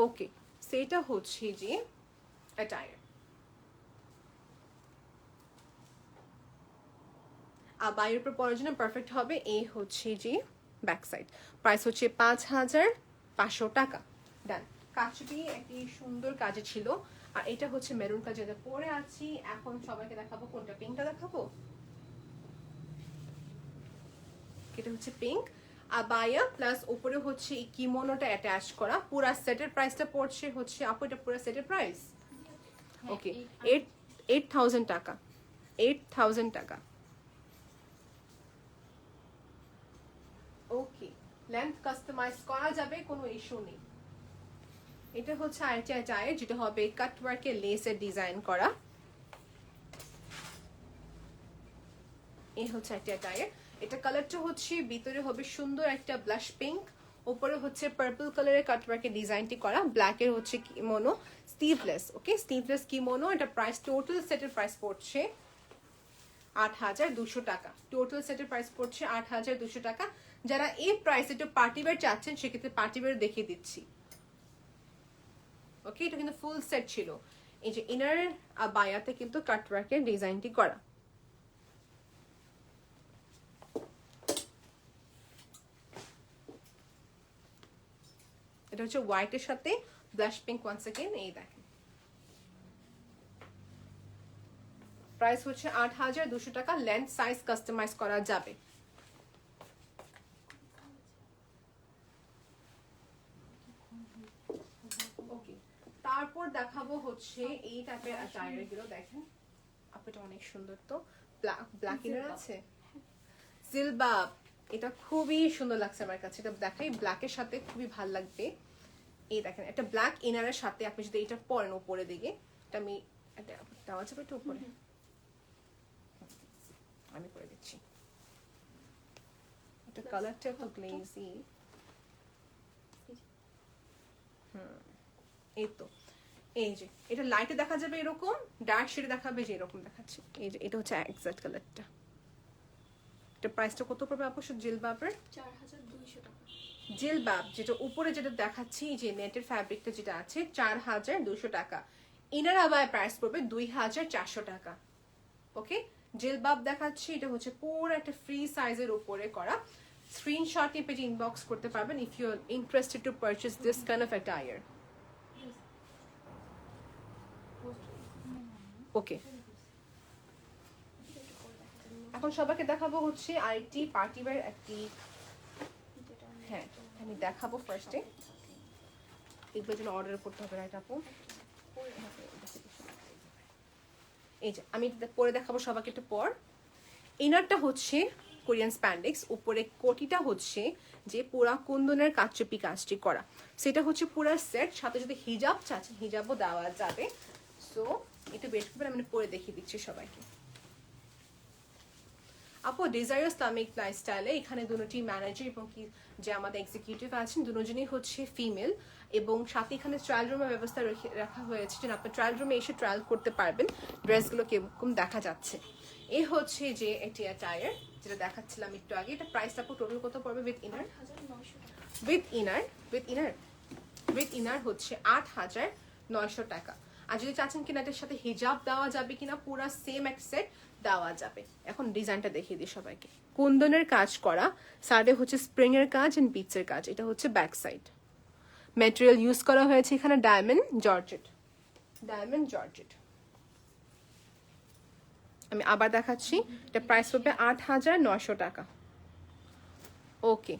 ওকে, সেটা হচ্ছে যে অ্যাটায়ার। আর বাইরের উপর পরার জন্য পারফেক্ট হবে। এই হচ্ছে যে ব্যাক সাইড, প্রাইস হচ্ছে 5,500 টাকা। ডান। কাজটি একটি সুন্দর কাজে ছিল। আর এটা হচ্ছে মেরুন কাজ, যেটা পরে আছি এখন। সবাইকে দেখাবো কোনটা, পিঙ্কটা দেখাবো। এটা হচ্ছে পিঙ্ক আবায়া প্লাস উপরে হচ্ছে এই কিমোনোটা অ্যাটাচ করা। পুরা সেটের প্রাইসটা পড়ছে হচ্ছে আপু, এটা পুরা সেটের প্রাইস ওকে 8,000 টাকা। 8,000 টাকা। ওকে, লেন্থ কাস্টমাইজ করা যাবে, কোনো ইস্যু নেই। এটা হচ্ছে আরেকটা অ্যাটায়ার, যেটা হবে কাট ওয়ার্কের লেসের ডিজাইন করা। এই হচ্ছে একটা অ্যাটায়ার। এটা কালারটা হচ্ছে ভিতরে হবে সুন্দর একটা ব্লাশ পিঙ্ক, উপরে হচ্ছে পার্পল কালারের কাটওয়ার্কের ডিজাইনটি করা। ব্ল্যাকের হচ্ছে কিমোনো, স্লিভলেস। ওকে, স্লিভলেস কিমোনো। এটা প্রাইস, টোটাল সেটের প্রাইস পড়ছে 8,200 টাকা। টোটাল সেটের প্রাইস পড়ছে 8,200 টাকা। যারা এই প্রাইস একটু পার্টিওয়্যার চাচ্ছেন, সেক্ষেত্রে পার্টিওয়্যার দেখিয়ে দিচ্ছি। ওকে, এটা কিন্তু ফুল সেট ছিল। এই যে ইনার বায়াতে কিন্তু কাটওয়ার্কের ডিজাইনটি করা। এটা হচ্ছে হোয়াইটের সাথে ব্লাশ পিঙ্ক। ওয়ান সেকেন্ড, এই দেখেন প্রাইস হচ্ছে 8,200 টাকা। লেন্থ সাইজ কাস্টমাইজ করা যাবে। ওকে, তারপর দেখাবো হচ্ছে এই টাইপের অ্যাটায়ার গুলো। দেখেন আপনাটা অনেক সুন্দর। তো ব্ল্যাক ইনার আছে, জিলবাব। এটা খুবই সুন্দর লাগছে আমার কাছে। এটা দেখাই, ব্ল্যাকের সাথে খুবই ভাল লাগবে। এই দেখেন একটা ব্ল্যাক ইনারের সাথে আপনি যদি এটা পরেন উপরে দিকে, এটা আমি দেওয়া যাবে একটু উপরে, আমি করে দিচ্ছি। এটা কালারটা তো গ্লেজি। এই তো, এই যে এটা লাইটে দেখা যাবে এরকম, ডার্ক শেডে দেখাবে যে এরকম দেখাচ্ছে। এই যে এটা হচ্ছে এক্সাক্ট কালারটা। এটা প্রাইসটা কত পড়বে আপু জিলবাবের? 4,200 টাকা। জিলবাব যেটা উপরে যেটা দেখাচ্ছি, যে নেটের ফ্যাব্রিকটা যেটা আছে, 4,200 টাকা। ইনার আবার প্রাইস পড়বে 2,400 টাকা। ওকে, জিলবাব দেখাচ্ছি, এটা হচ্ছে পুরো একটা ফ্রি সাইজের উপরে করা। স্ক্রিনশট নিয়ে পেজে ইনবক্স করতে পারবেন if you are interested to purchase this kind of attire. Okay, এখন সবাইকে দেখাবো হচ্ছে আরেকটি পার্টিওয়্যার একটি। হ্যাঁ, আমি দেখাবো ফার্স্টে। এগুলোর জন্য অর্ডার করতে হবে, রাইট আপু? এই যে আমি পরে দেখাবো সবাইকে একটু পর। ইনারটা হচ্ছে কোরিয়ান স্প্যান্ডেক্স, উপরে কোটিটা হচ্ছে যে পুরা কুন্দনের কাচচুপি কাজটি করা। সেটা হচ্ছে পুরা সেট, সাথে যদি হিজাব চাচ্ছেন হিজাবও দেওয়া যাবে। সো একটু বেশ করে আমি পরে দেখিয়ে দিচ্ছি সবাইকে। আপু ডিজায়ার ইসলামিক লাইফস্টাইলে এখানে দুটি ম্যানেজার এবং কি যে আমাদের এক্সিকিউটিভ আছেন, দুজনেই হচ্ছে ফিমেল, এবং সাথে এখানে ট্রায়াল রুমের ব্যবস্থা রাখা হয়েছে, যেন আপনি ট্রায়াল রুমে এসে ট্রায়াল করতে পারবেন ড্রেসগুলো কিরকম দেখা যাচ্ছে। এই হচ্ছে যে এটি অ্যাটায়ার যেটা দেখাচ্ছিলাম একটু আগে। এটা প্রাইসটা আপু টোটাল কত পড়বে উইথ ইনার? 8,900 টাকা। উইথ ইনার হচ্ছে 8,900 টাকা। আর যদি চাচ্ছেন কিনা এটার সাথে হিজাব দেওয়া যাবে কিনা, পুরা সেম এক সেট দেওয়া যাবে। এখন ডিজাইনটা দেখিয়ে দিই সবাইকে। কুন্দনের কাজ করা, সাইডে হচ্ছে স্প্রিং এর কাজ এন্ড বিটস এর কাজ। এটা হচ্ছে ব্যাক সাইড। ম্যাটেরিয়াল ইউজ করা হয়েছে এখানে ডায়মন্ড জর্জেট। আমি আবার দেখাচ্ছি, এটা প্রাইস হবে 8,900 টাকা। ওকে,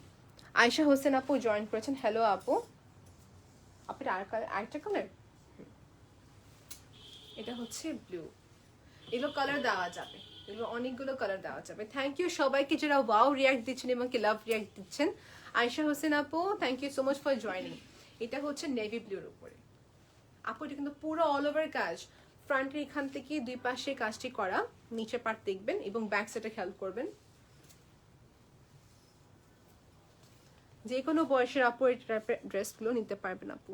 আয়শা হোসেন আপু জয়েন করেছেন। হ্যালো আপু, আপনার আরেকটা কালার, এটা হচ্ছে ব্লু। এগুলো কালার দেওয়া যাবে, এগুলো অনেকগুলো কালার দেওয়া যাবে। থ্যাংক ইউ সবাইকে যারা ওয়াও রিয়াক্ট দিচ্ছেন এবং কি লাভ রিয়াক্ট দিচ্ছেন। আয়শা হোসেন আপু, thank you so much for joining. এটা হচ্ছে নেভি ব্লুর উপরে। আপু এটা কিন্তু পুরো অল ওভার কাজ, ফ্রন্টের এখান থেকে দুই পাশে কাজটি করা, নিচে পার্ট দেখবেন এবং ব্যাক সাইডে খেয়াল করবেন। যে কোনো বয়সের আপু এই টাইপের ড্রেসগুলো নিতে পারবেন আপু।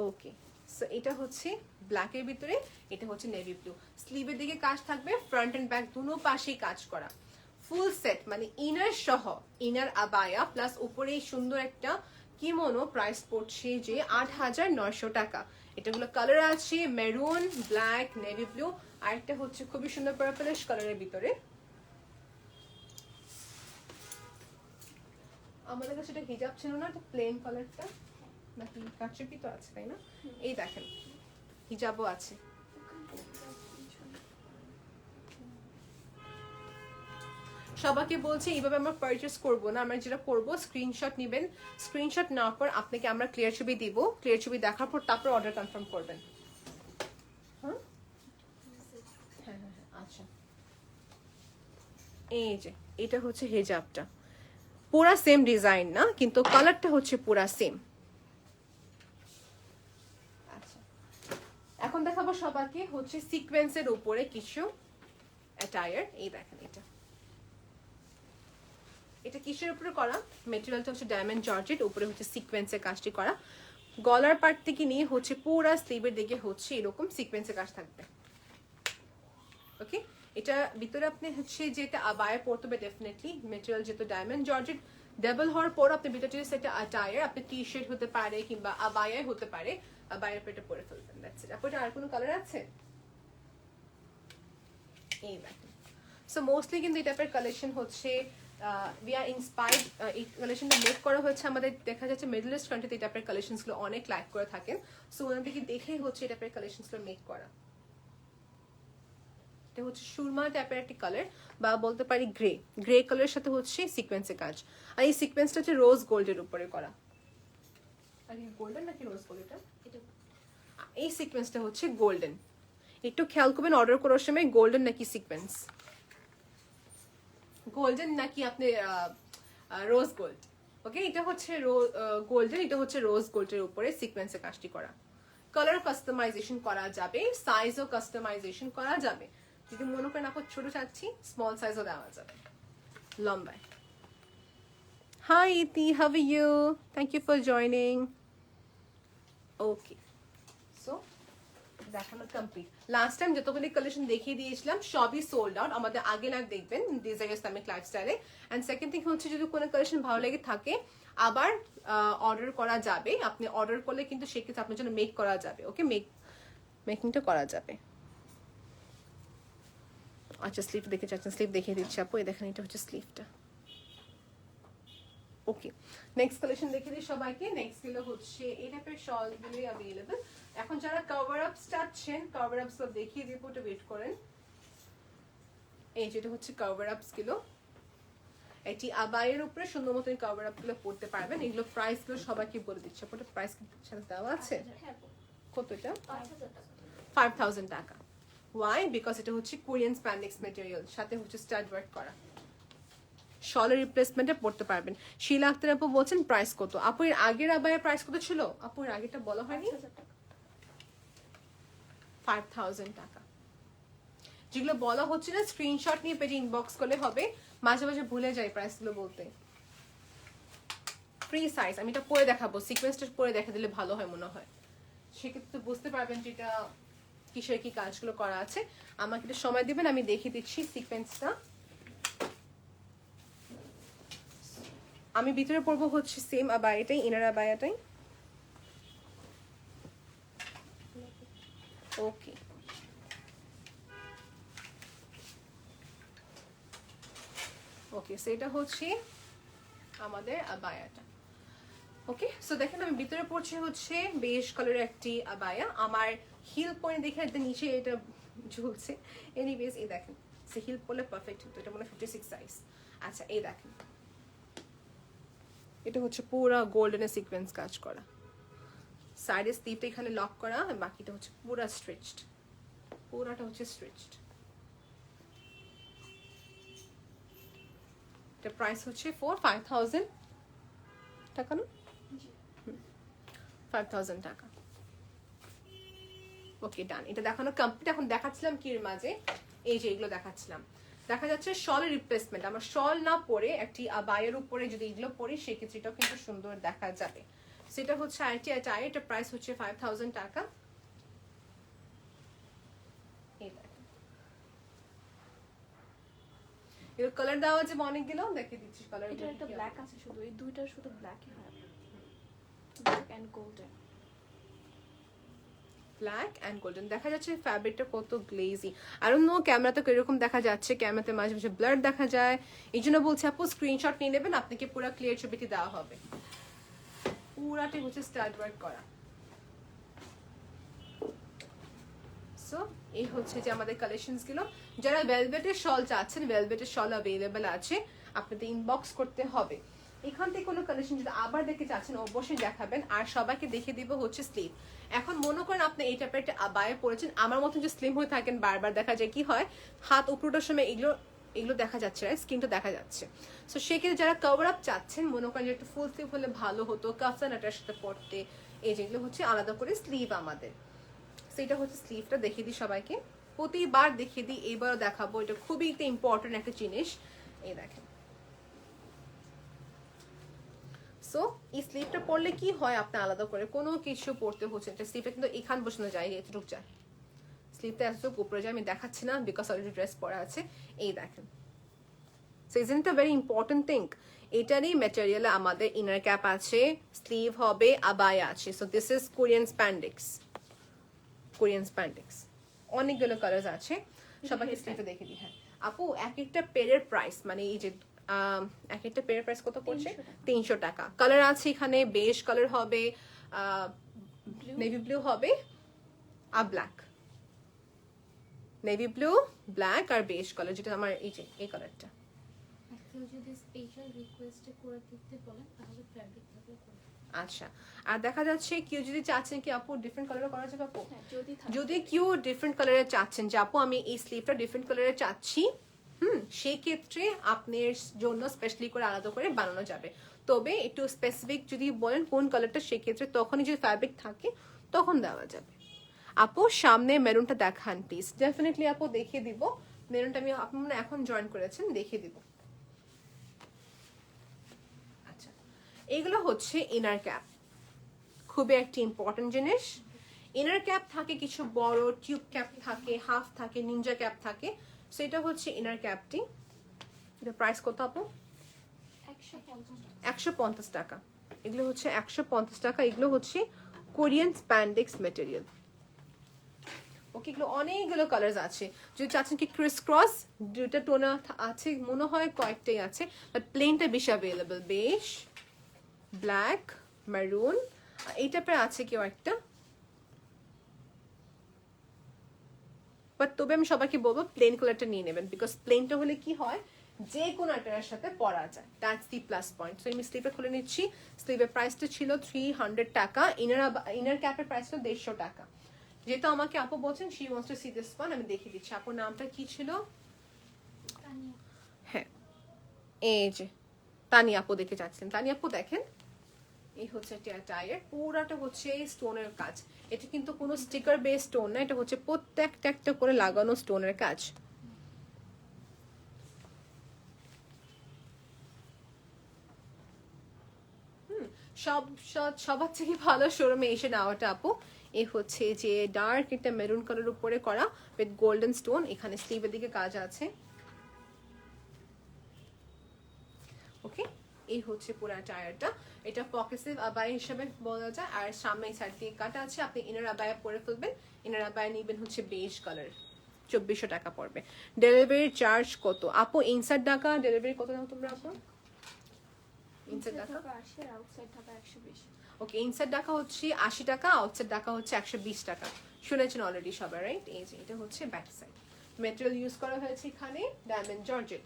ওকে, সো এটা হচ্ছে ব্ল্যাকের ভিতরে, এটা হচ্ছে নেভি ব্লু। স্লিভের দিকে কাজ থাকবে, ফ্রন্ট এন্ড ব্যাক দুনো পাশেই কাজ করা, ফুল সেট মানে ইনার সহ, ইনার আবায়া প্লাস উপরে সুন্দর একটা কিমোনো। প্রাইস পড়ছে যে 8,900 টাকা। এটাগুলো কালার আছে মেরুন, ব্ল্যাক, নেভি ব্লু, আর একটা হচ্ছে খুবই সুন্দর পার্পলিশ কালারের ভিতরে। আমাদের কাছে এটা হিজাব ছিল না, এটা প্লেন কালারটা নাকি কাটচুপি তো আছে তাই না? এই দেখেন হিজাবও আছে। সবাইকে বলছি এইভাবে আমরা পারচেস করব না, আমরা যেটা করব স্ক্রিনশট নেবেন, স্ক্রিনশট নেওয়ার পর আপনাকে আমরা ক্লিয়ার ছবি দিব, ক্লিয়ার ছবি দেখার পর তারপর অর্ডার কনফার্ম করবেন। হ্যাঁ হ্যাঁ হ্যাঁ আচ্ছা। এই যে এটা হচ্ছে হিজাবটা, পুরা সেম ডিজাইন না কিন্তু কালারটা হচ্ছে পুরা সেম। আচ্ছা, এখন দেখাবো সবাইকে হচ্ছে সিকোয়েন্সের উপরে কিছু অ্যাটায়ার। এই দেখেন এটা, এটা কিসের উপরে করা? মেটেরিয়ালটা হচ্ছে ডায়মন্ড জর্জেট, উপরে হচ্ছে সিকোয়েন্সের কাজটি করা। গলার পার্ট থেকে নিয়ে হচ্ছে পুরা স্লিভের দিকে হচ্ছে এরকম সিকোয়েন্সের কাজ থাকবে। ওকে, এটা ভিতরে আপনি হচ্ছে যেটা আবায়া পরতে হবে ডেফিনেটলি, মেটেরিয়াল যেহেতু ডায়মন্ড জর্জেট ডাবল হওয়ার পর আপনি ভিতরে যদি সেটা আটায়ার, আপনি টি শার্ট হতে পারে কিংবা আবায়াই হতে পারে, আবায়ার পেটে পরে ফেলবেন। That's it. আপনার আর কোনো কালার আছে? এই দেখেন, সো মোস্টলি কিন্তু এই টাইপের কালেকশন হচ্ছে উই আর ইন্সপায়ার্ড, এই কালেকশনটা মেক করা হয়েছে আমাদের, দেখা যাচ্ছে মিডল ইস্ট কান্ট্রিতে এই টাইপের কালেকশনসগুলো অনেক লাইক করে থাকেন, সো ওনাদেরকে দেখেই হচ্ছে এই টাইপের কালেকশনসগুলো মেক করা। এটা হচ্ছে সুরমা টাইপের একটি কালার বা বলতে পারি গ্রে, গ্রে কালারের সাথে হচ্ছে সিকোয়েন্সের কাজ, আর এই সিকোয়েন্সটা হচ্ছে রোজ গোল্ডের উপরে করা। আর এই গোল্ডেন নাকি রোজ গোল্ড? এটা এই সিকোয়েন্সটা হচ্ছে গোল্ডেন। একটু খেয়াল করবেন অর্ডার করার সময় গোল্ডেন নাকি সিকোয়েন্স, গোল্ডেন নাকি আপনি রোজ গোল্ড। ওকে, এটা হচ্ছে গোল্ডেন, এটা হচ্ছে রোজ গোল্ডের উপরে সিকোয়েন্সের কাজটি করা। কালার কাস্টমাইজেশন করা যাবে, সাইজও কাস্টমাইজেশন করা যাবে। যদি মনে করেন আপনি ছোট চাচ্ছি, স্মল সাইজও দেওয়া যাবে লম্বায়। Hi Iti, how are you? Thank you for joining. Okay, so দেখানো কমপ্লিট। লাস্ট টাইম যতগুলি কালেকশন দেখিয়ে দিয়েছিলাম সবই সোল্ড আউট, আমাদের আগে লাইভ দেখবেন ডিজাইন ইসলামিক লাইফস্টাইলে। অ্যান্ড সেকেন্ড থিং হচ্ছে যদি কোনো কালেকশন ভালো লেগে থাকে আবার অর্ডার করা যাবে, আপনি অর্ডার করলে কিন্তু সেক্ষেত্রে আপনার জন্য মেক করা যাবে। ওকে, মেকিংটা করা যাবে। আচ্ছা, স্লিভ দেখে যাচ্ছেন, স্লিভ দেখিয়ে দিচ্ছি আপু, এই দেখেন এটা হচ্ছে স্লিভটা। ওকে, নেক্সট কালেকশন দেখে দিই সবাইকে। নেক্সট গুলো হচ্ছে এই টাইপের শলগুলোই অ্যাভেলেবল। এখন যারা কভার আপস চাচ্ছেন, কভার আপস সব দেখিয়ে দিব, একটু ওয়েট করেন। এই যেটা হচ্ছে কভার আপস গুলো, এটি আবায়ের উপরে সুন্দর মতো কভার আপ গুলো পড়তে পারবেন। এগুলো প্রাইস গুলো সবাইকে বলে দিচ্ছে, আপনার প্রাইস সাথে দেওয়া আছে কত? এটা 5,000 টাকা। ওয়াই? বিকজ এটা হচ্ছে কোরিয়ান স্প্যান্ডেক্স ম্যাটেরিয়াল, সাথে হচ্ছে স্টাড ওয়ার্ক করা। শলের রিপ্লেসমেন্টে পড়তে পারবেন। শিলা আক্তার আপু বলছেন প্রাইস কত? আপু এর আগের আবায়ের প্রাইস কত ছিল? আপু এর আগেরটা বলা হয়নি। 5,000 টাকা। যেগুলো বলা হচ্ছে না স্ক্রিনশট নিয়ে পেজে ইনবক্স করলে হবে, মাঝে মাঝে ভুলে যাই প্রাইসগুলো বলতে। ফ্রি সাইজ, আমি এটা পরে দেখাবো, সিকোয়েন্সটা পরে দেখা দিলে ভালো হয় মনে হয়, সেক্ষেত্রে বুঝতে পারবেন যে এটা কিসের কি কাজগুলো করা আছে। আমাকে একটু সময় দিবেন, আমি দেখিয়ে দিচ্ছি সিকোয়েন্সটা। আমি ভিতরে পরবো হচ্ছে সেম আবায়াটাই, ইনার আবায়াটাই। ওকে, ওকে, সেটা হচ্ছে আমাদের আবায়াটা। ওকে, সো দেখেন আমি ভিতরে পড়ছি হচ্ছে বেশ কালারের একটি আবায়া। আমার হিল পয়েন্ট দেখে একদম নিচে এটা ঝুলছে। এনিওয়েজ এই দেখেন, সে হিল পরলে পারফেক্ট হতো, এটা মনে হয় 56 সাইজ। আচ্ছা, এই দেখেন এটা হচ্ছে পুরা গোল্ডেনের সিকোয়েন্স কাজ করা, সাইডের স্লিভটা এখানে লক করা, বাকিটা হচ্ছে পুরা স্ট্রেচড, পুরাটা হচ্ছে স্ট্রেচড। এটা প্রাইস হচ্ছে 5,000 টাকা না? 5,000 টাকা। ওকে ডান, এটা দেখানো কমপ্লিট। এখন দেখাচ্ছিলাম কির মাঝে, এই যে এগুলো দেখাচ্ছিলাম, দেখা যাচ্ছে শলের রিপ্লেসমেন্ট। আমরা শল না পরে একটি আবায়ের উপরে যদি এগুলো পরি সেক্ষেত্রে এটাও কিন্তু সুন্দর দেখা যাবে। সেটা হচ্ছে আরেকটি আটাই, এটা প্রাইস হচ্ছে 5000 টাকা। এই দেখেন এর কালার দেওয়া যে অনেকগুলো দেখে দিচ্ছি কালার। এটা একটা ব্ল্যাক আছে, শুধু এই দুইটা শুধু ব্ল্যাকই হয়, black and golden. Black and golden দেখা যাচ্ছে ফ্যাব্রিকটা কত গ্লেজি। আর অন্য ক্যামেরাতে এরকম দেখা যাচ্ছে, ক্যামেরাতে মাঝে মাঝে ব্লার দেখা যায়। এই জন্য বলছি আপু স্ক্রিনশট নিয়ে নেবেন, আপনাকে পুরো ক্লিয়ার ছবিটি দেওয়া হবে। পুরাটাই হচ্ছে স্টাড ওয়ার্ক করা। সো এই হচ্ছে যে আমাদের কালেকশনস গুলো। যারা ভেলভেটের শল চাচ্ছেন, ভেলভেটের শল অ্যাভেলেবেল আছে, আপনাদের ইনবক্স করতে হবে। এখান থেকে কোনো কালেকশন যদি আবার দেখতে চাচ্ছেন অবশ্যই দেখাবেন। আর সবাইকে দেখে দিব হচ্ছে স্লিভ। এখন মনে করেন আপনি এই টাইপের একটা আবায়ে পড়েছেন, আমার মতন যে স্লিম হয়ে থাকেন, বারবার দেখা যায় কি হয় হাত উপরোটার সময় এগুলো দেখা যাচ্ছে, স্কিনটা দেখা যাচ্ছে। সো সেক্ষেত্রে যারা কভার আপ চাচ্ছেন, মনে করেন যে একটু ফুল স্লিভ হলে ভালো হতো, কাফতান এটার সাথে পড়তে, এই যেগুলো হচ্ছে আলাদা করে স্লিভ আমাদের। সেটা হচ্ছে স্লিভটা দেখিয়ে দিই সবাইকে, প্রতিবার দেখিয়ে দিই, এবারও দেখাবো। এটা খুবই একটা ইম্পর্টেন্ট একটা জিনিস। এই দেখেন, সো এই স্লিভটা পরলে কি হয়, আপনার আলাদা করে কোনো কিছু পড়তে হচ্ছে না। স্লিভটা কিন্তু এখান বসানো যায়, এতটুকু যায়, স্লিভটা এতটুকু উপরে যায়। আমি দেখাচ্ছি না বিকজ অলরেডি ড্রেস পরা আছে। এই দেখেন, so isn't it a very important thing. এটারই ম্যাটেরিয়ালে আমাদের ইনার ক্যাপ আছে, স্লিভ হবে, আবায়া আছে। So this is Korean spandex, Korean spandex অনেকগুলো কালার আছে। সবাইকে স্লিভটা দেখে দিই। হ্যাঁ আপু, এক একটা পেয়ারের প্রাইস, মানে এই যে এক একটা পেয়ারের প্রাইস কত পড়ছে? 300 টাকা। কালার আছে এখানে, বেজ কালার হবে, নেভি ব্লু হবে আর ব্ল্যাক, নেভি ব্লু, ব্ল্যাক আর বেজ কালার, যেটা আমার এই যে এই কালারটা। কেউ যদি স্পেশাল রিকোয়েস্ট করে দিতে বলেন তাহলে ফ্যাব্রিক থাকলে করবে। আচ্ছা, আর দেখা যাচ্ছে কেউ যদি চাচ্ছেন কি আপু ডিফারেন্ট কালারে করা যাবে আপু? হ্যাঁ, যদি কেউ ডিফারেন্ট কালারে চাচ্ছেন যে আপু আমি এই স্লিভটা ডিফারেন্ট কালারে চাচ্ছি, সেই ক্ষেত্রে আপনার জন্য স্পেশালি করে আলাদা করে বানানো যাবে। তবে একটু স্পেসিফিক যদি বলেন কোন কালারটা, সেক্ষেত্রে তখনই যদি ফ্যাব্রিক থাকে তখন দেওয়া যাবে। আপু সামনে মেরুনটা দেখান প্লিজ। ডেফিনেটলি আপু দেখিয়ে দিব মেরুনটা। আমি আপনারা এখন জয়েন করেছেন, দেখিয়ে দিব। আচ্ছা, এগুলো হচ্ছে ইনার ক্যাপ, খুবই একটি ইম্পর্টেন্ট জিনিস। ইনার ক্যাপ থাকে কিছু বড়, টিউব ক্যাপ থাকে, হাফ থাকে, নিনজা ক্যাপ থাকে। সেটা হচ্ছে ইনার ক্যাপটি। এটা প্রাইস কত আপু? 150 টাকা। এগুলো হচ্ছে 150 টাকা। এগুলো হচ্ছে কোরিয়ান স্প্যান্ডেক্স ম্যাটেরিয়াল। ওকে, এগুলো অনেকগুলো কালার আছে। যদি চাচ্ছেন কি ক্রিস ক্রস, দুইটা টোনা আছে মনে হয়, কয়েকটাই আছে, বাট প্লেনটা বেশি অ্যাভেলেবল। বেশ, ব্ল্যাক, মেরুন, এই টাইপের আছে কেউ একটা। বাট তবে আমি সবাইকে বলবো প্লেন কালারটা নিয়ে নেবেন, বিকজ প্লেনটা হলে কি হয় যে কোনো একটার সাথে পরা যায়। That's the plus point. So আমি স্লিভটা খুলে নিচ্ছি। স্লিভের প্রাইসটা ছিল 300 টাকা। ইনার ক্যাপের প্রাইস ছিল 150 টাকা। যেহেতু আমাকে আপু বলছেন she wants to C this one, আমি দেখিয়ে দিচ্ছি। আপুর নামটা কি ছিল? হ্যাঁ, এই যে তানি আপু দেখে যাচ্ছেন। তানি আপু দেখেন, এই হচ্ছে টায়ার, পুরাটা হচ্ছে স্টোনের কাজ। এটা কিন্তু কোনো স্টিকার বেস স্টোন না, এটা হচ্ছে প্রত্যেকটা একটা করে লাগানো স্টোনের কাজ। সবার থেকে ভালো শোরুমে এসে নেওয়াটা আপু। এই হচ্ছে যে ডার্ক একটা মেরুন কালার উপরে করা উইথ গোল্ডেন স্টোন। এখানে স্লিভের দিকে কাজ আছে। ওকে, এই হচ্ছে পুরো টায়ারটা। এটা পকেসিভ আবায়া হিসেবে বলা যায়। আর সামনে সাইড দিয়ে কাটা আছে। আপনি ইনার আবায়া পরে ফেলবেন। ইনার আবায়া নিবেন হচ্ছে বেজ কালার, 2400 টাকা পড়বে। ডেলিভারি চার্জ কত আপু? ইনসাইড ঢাকা ডেলিভারি কত দাও তোমরা আপু? ইনসাইড ঢাকা 80 আর আউটসাইড ঢাকা 120। ওকে, ইনসাইড ঢাকা হচ্ছে 80 টাকা, আউটসাইড ঢাকা হচ্ছে 120 টাকা। শুনেছেন অলরেডি সবাই, রাইট? এই যে এটা হচ্ছে ব্যাক সাইড। মেটেরিয়াল ইউজ করা হয়েছে এখানে ডায়মন্ড জর্জেট।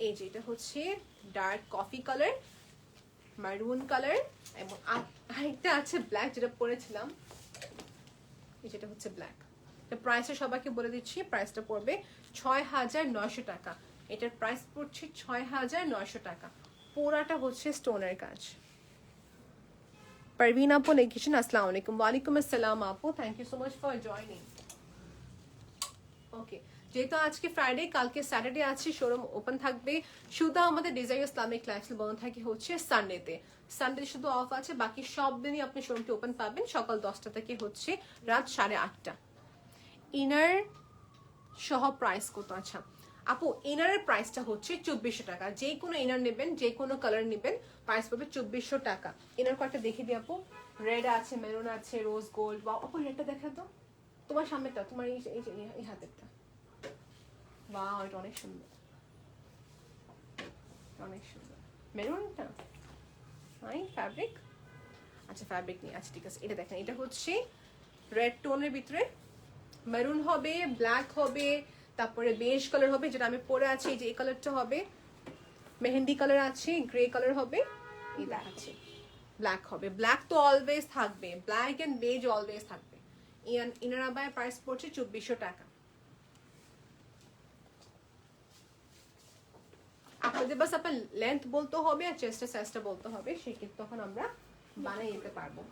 এই যে এটা হচ্ছে ডার্ক কফি কালার, মারুন কালার, এবং আরেকটা আছে ব্ল্যাক, যেটা পরেছিলাম। এই যেটা হচ্ছে ব্ল্যাক। এটা প্রাইসটা সবাইকে বলে দিচ্ছি, প্রাইসটা পড়বে 6900 টাকা। এটার প্রাইস পড়ছে 6900 টাকা। পুরাটা হচ্ছে স্টোনের কাজ। পারভিন আপু লিখেছেন আসসালামু আলাইকুম। ওয়ালাইকুম আসসালাম আপু, thank you so much for joining. Okay, যেহেতু আজকে ফ্রাইডে, কালকে স্যাটারডে আছে, শোরুম ওপেন থাকবে। শুধু আমাদের ডিজাইন ইসলামিক লাইফস্টাইল বন্ধ থাকে হচ্ছে সানডেতে। সানডে শুধু অফ আছে, বাকি সব দিনই আপনি শোরুমটি ওপেন পাবেন সকাল 10টা থেকে হচ্ছে রাত 8:30। ইনার সহ প্রাইস কত? আচ্ছা আপু, ইনারের প্রাইসটা হচ্ছে 2400 টাকা। যে কোনো ইনার নেবেন, যে কোনো কালার নেবেন, প্রাইস পড়বে 2400 টাকা। ইনার কয়েকটা দেখে দিই আপু। রেড আছে, মেরুন আছে, রোজ গোল্ড। বা আপু রেডটা দেখা তো, তোমার সামনেটা, তোমার এই হাতেরটা। বাহ, এটা অনেক সুন্দর, অনেক সুন্দর। মেরুনটা নাই ফ্যাব্রিক। আচ্ছা ফ্যাব্রিক নেই, আচ্ছা ঠিক আছে। এটা দেখেন, এটা হচ্ছে রেড টোনের ভিতরে মেরুন হবে, ব্ল্যাক হবে, তারপরে বেজ কালার হবে, যেটা আমি পরে আছি। এই যে এই কালারটা হবে, মেহেন্দি কালার আছে, গ্রে কালার হবে, এই দেখাচ্ছি ব্ল্যাক হবে। ব্ল্যাক তো অলওয়েজ থাকবে, ব্ল্যাক এন্ড বেজ অলওয়েজ থাকবে। ইনার আবায় প্রাইস পড়ছে 2400 টাকা। আপনাদের বাস আপনার লেন্থ বলতে হবে আর চেস্টের সাইজটা বলতে হবে, সেক্ষেত্রে তখন আমরা বানিয়ে দিতে পারবো।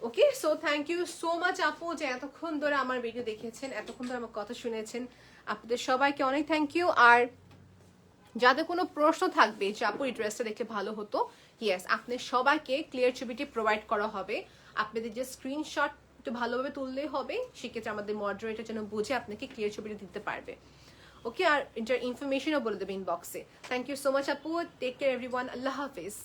Okay, so thank you so much আপু, যে এতক্ষণ ধরে আমার ভিডিও দেখেছেন, এতক্ষণ ধরে আমার কথা শুনেছেন। আপনাদের সবাইকে অনেক থ্যাংক ইউ। আর যাদের কোনো প্রশ্ন থাকবে যে আপু এই ড্রেসটা দেখলে ভালো হতো, ইয়েস, আপনাদের সবাইকে ক্লিয়ার ছবিটি প্রোভাইড করা হবে। আপনাদের যে স্ক্রিনশট একটু ভালোভাবে তুললেই হবে, সেক্ষেত্রে আমাদের মডারেটর যেন বুঝে আপনাকে ক্লিয়ার ছবিটা দিতে পারবে। ওকে, আর এটার ইনফরমেশনও বলে দেবে ইনবক্সে। থ্যাংক ইউ সো মাচ আপু, টেক কেয়ার এভরিওয়ান, আল্লাহ হাফিজ।